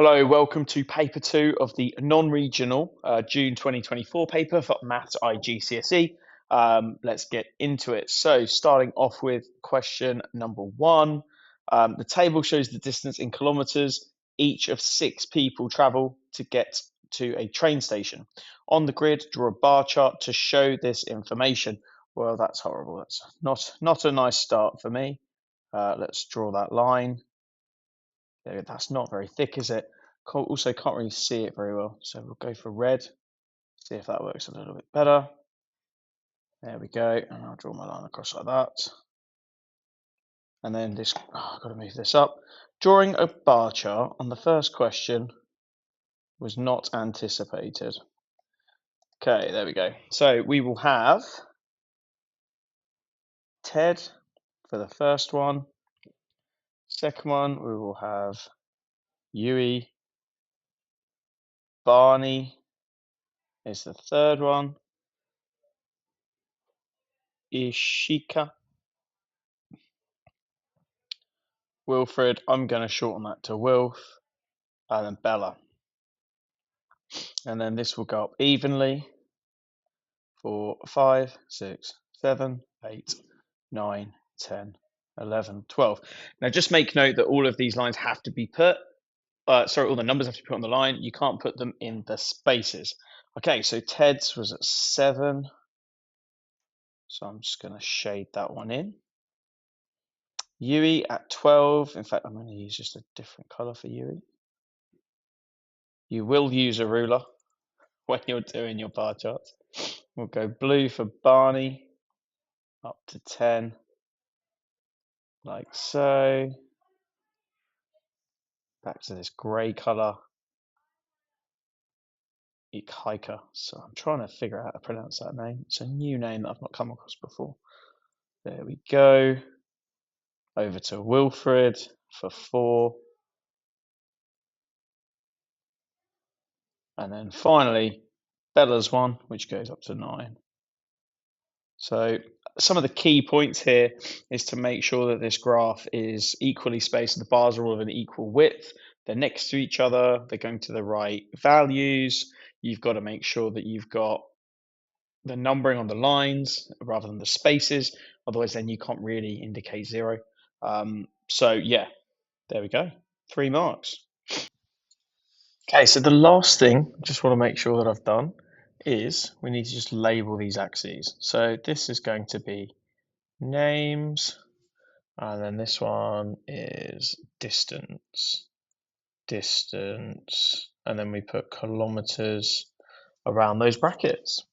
Hello, welcome to paper 2 of the non-regional June 2024 paper for Maths iGCSE. Let's get into it. So starting off with question number 1. The table shows the distance in kilometres each of 6 people travel to get to a train station. On the grid, draw a bar chart to show this information. Well, that's horrible. That's not a nice start for me. Let's draw that line. That's not very thick, is it? Also can't really see it very well, so we'll go for red, see if that works a little bit better. There we go, and I'll draw my line across like that. And then this, I've got to move this up. Drawing a bar chart on the first question was not anticipated. Okay, there we go. So we will have Ted for the first one. Second one, we will have Yui. Barney is the third one. Ishika. Wilfred, I'm going to shorten that to Wilf, and then Bella. And then this will go up evenly for 5, 6, 7, 8, 9, 10, 11, 12. Now just make note that all of these lines have to be put, all the numbers have to be put on the line. You can't put them in the spaces. Okay, so Ted's was at 7. So I'm just going to shade that one in. Yui at 12. In fact, I'm going to use just a different color for Yui. You will use a ruler when you're doing your bar charts. We'll go blue for Barney, up to 10, like so. Back to this grey colour, Ikaika. So I'm trying to figure out how to pronounce that name. It's a new name that I've not come across before. There we go. Over to Wilfred for 4. And then finally, Bella's one, which goes up to 9. So some of the key points here is to make sure that this graph is equally spaced. The bars are all of an equal width. They're next to each other. They're going to the right values. You've got to make sure that you've got the numbering on the lines rather than the spaces. Otherwise, then you can't really indicate 0. So yeah, there we go. 3 marks. Okay, so the last thing I just want to make sure that I've done is we need to just label these axes. So this is going to be names, and then this one is distance, and then we put kilometers around those brackets.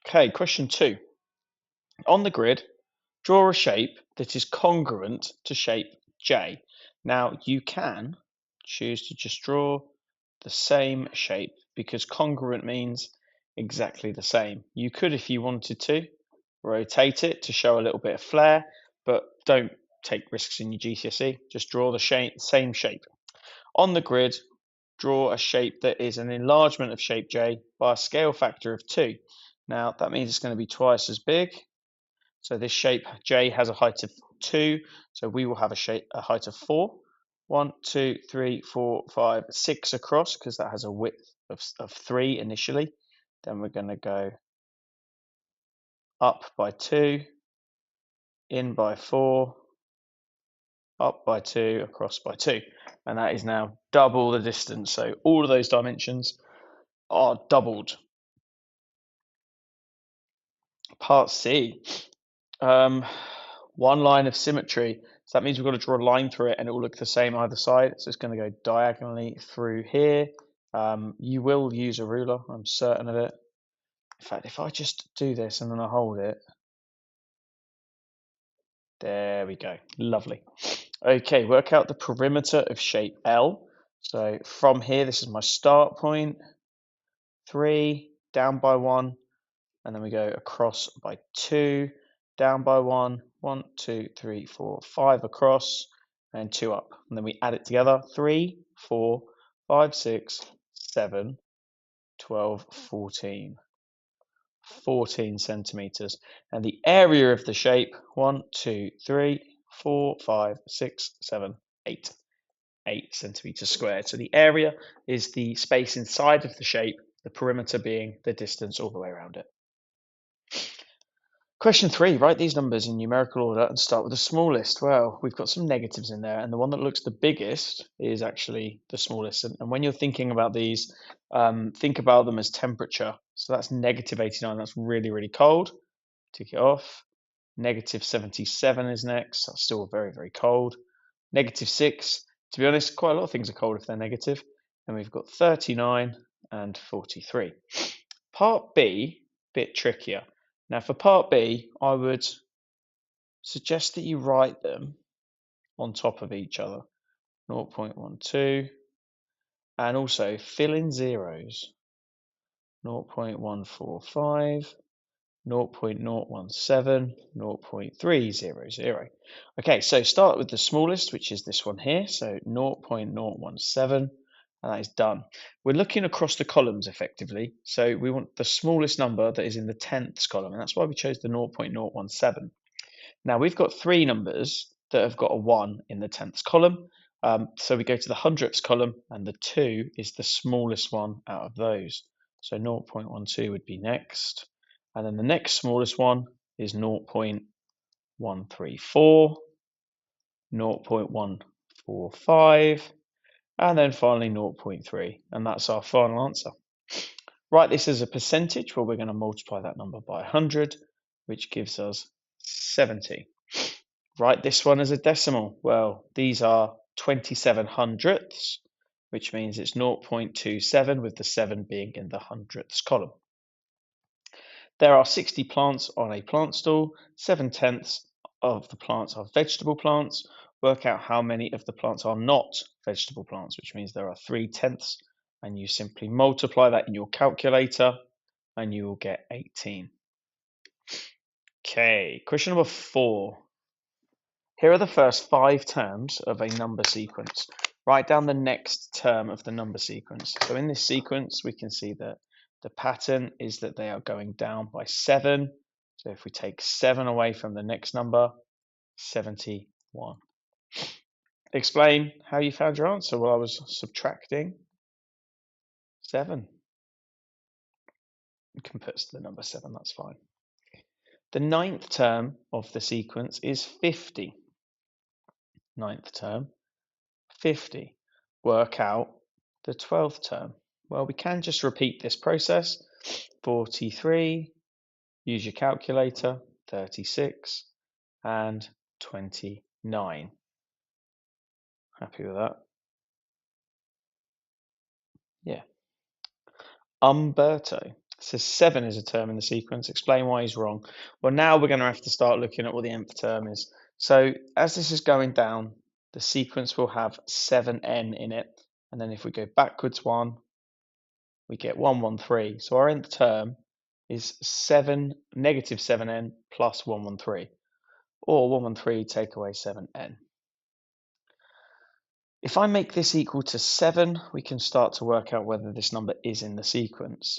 Okay, question 2. On the grid, draw a shape that is congruent to shape J. Now you can choose to just draw the same shape because congruent means exactly the same. You could, if you wanted to, rotate it to show a little bit of flair, but don't take risks in your GCSE. Just draw the same shape. On the grid, draw a shape that is an enlargement of shape J by a scale factor of 2. Now that means it's going to be twice as big. So this shape J has a height of 2, so we will have a height of 4. 1, 2, 3, 4, 5, 6 across because that has a width of 3 initially. Then we're going to go up by 2, in by 4, up by 2, across by 2. And that is now double the distance. So all of those dimensions are doubled. Part C. One line of symmetry. So that means we've got to draw a line through it and it will look the same either side. So it's going to go diagonally through here. You will use a ruler, I'm certain of it. In fact, if I just do this and then I hold it, there we go. Lovely. Okay, work out the perimeter of shape L. So from here, this is my start point. 3, down by 1, and then we go across by 2, down by 1, 1, 2, 3, 4, 5 across, and 2 up. And then we add it together. 3, 4, 5, 6, 7, 12, 14. 14 centimeters. And the area of the shape, 1, 2, 3, 4, 5, 6, 7, 8 centimeters squared. So the area is the space inside of the shape, the perimeter being the distance all the way around it. Question 3, write these numbers in numerical order and start with the smallest. Well, we've got some negatives in there, and the one that looks the biggest is actually the smallest. And when you're thinking about these, think about them as temperature. So that's negative 89, that's really, really cold. Tick it off. Negative 77 is next, that's still very, very cold. Negative 6, to be honest, quite a lot of things are cold if they're negative. And we've got 39 and 43. Part B, bit trickier. Now for part B, I would suggest that you write them on top of each other. 0.12, and also fill in zeros. 0.145, 0.017, 0.300. Okay, so start with the smallest, which is this one here. So 0.017, and that is done. We're looking across the columns effectively. So we want the smallest number that is in the tenths column, and that's why we chose the 0.017. Now we've got 3 numbers that have got a 1 in the tenths column. So we go to the hundredths column, and the 2 is the smallest one out of those. So 0.12 would be next. And then the next smallest one is 0.134, 0.145, and then finally 0.3. And that's our final answer. Write this as a percentage, where we're going to multiply that number by 100, which gives us 70. Write this one as a decimal. Well, these are 27 hundredths, which means it's 0.27, with the 7 being in the hundredths column. There are 60 plants on a plant stall. 7/10 of the plants are vegetable plants. Work out how many of the plants are not vegetable plants, which means there are 3/10, and you simply multiply that in your calculator and you will get 18. Okay, question number 4. Here are the first 5 terms of a number sequence. Write down the next term of the number sequence. So in this sequence, we can see that the pattern is that they are going down by 7. So if we take 7 away from the next number, 71. Explain how you found your answer. Well, I was subtracting 7. You can put the number 7, that's fine. The 9th term of the sequence is 50. 9th term, 50. Work out the 12th term. Well, we can just repeat this process. 43, use your calculator, 36, and 29. Happy with that? Yeah. Umberto says 7 is a term in the sequence. Explain why he's wrong. Well, now we're going to have to start looking at what the nth term is. So as this is going down, the sequence will have 7n in it. And then if we go backwards 1, we get 113. So our nth term is negative 7n plus 113. Or 113 take away 7n. If I make this equal to 7, we can start to work out whether this number is in the sequence.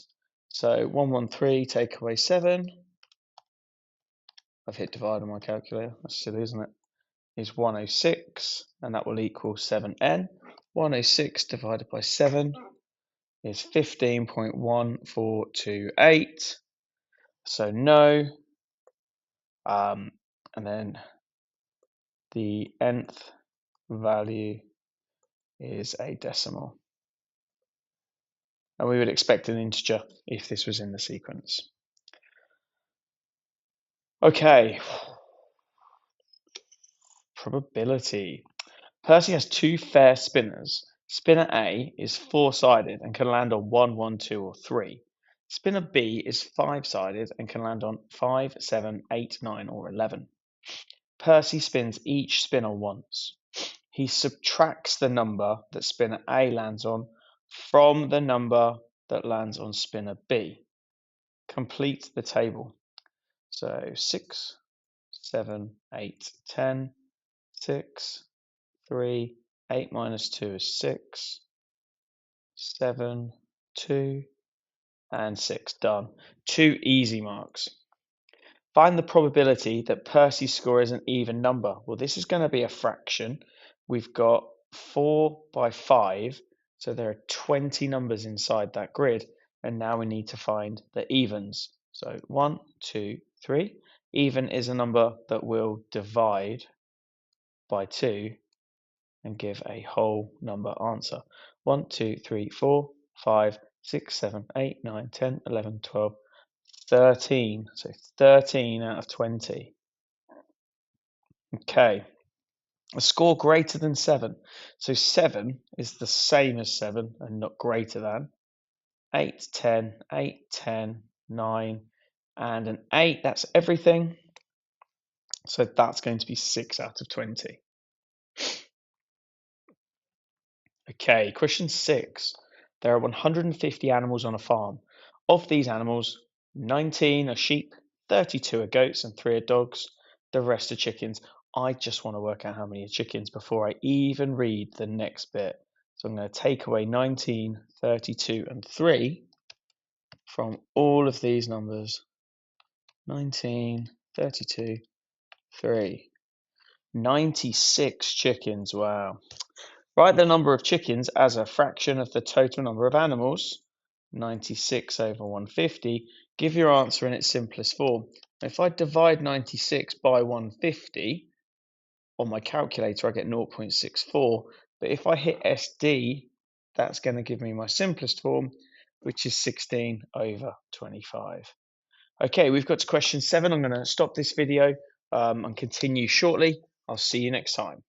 So 113 take away 7. I've hit divide on my calculator. That's silly, isn't it? Is 106, and that will equal 7n. 106 divided by 7 is 15.1428. So no. And then the nth value is a decimal. And we would expect an integer if this was in the sequence. Okay. Probability. Percy has 2 fair spinners. Spinner A is 4-sided and can land on 1, 1, 2, or 3. Spinner B is 5-sided and can land on 5, 7, 8, 9, or 11. Percy spins each spinner once. He subtracts the number that spinner A lands on from the number that lands on spinner B. Complete the table. So 6, 7, 8, 10, 6, 3, 8 minus 2 is 6, 7, 2, and 6. Done. 2 easy marks. Find the probability that Percy's score is an even number. Well, this is going to be a fraction. we've got 4 by 5, so there are 20 numbers inside that grid, and now we need to find the evens. So 1, 2, 3. Even is a number that will divide by 2 and give a whole number answer. 1, 2, 3, 4, 5, 6, 7, 8, 9, 10, 11, 12, 13. So 13 out of 20. Okay. A score greater than 7. So 7 is the same as 7 and not greater than. 8, 10, 8, 10, 9, and an 8. That's everything. So that's going to be 6 out of 20. Okay, question 6. There are 150 animals on a farm. Of these animals, 19 are sheep, 32 are goats, and 3 are dogs. The rest are chickens. I just want to work out how many are chickens before I even read the next bit. So I'm going to take away 19, 32, and 3 from all of these numbers. 19, 32, 3. 96 chickens, wow. Write the number of chickens as a fraction of the total number of animals. 96 over 150. Give your answer in its simplest form. If I divide 96 by 150, on my calculator I get 0.64. But if I hit SD, that's going to give me my simplest form, which is 16 over 25. Okay, we've got to question 7. I'm going to stop this video and continue shortly. I'll see you next time.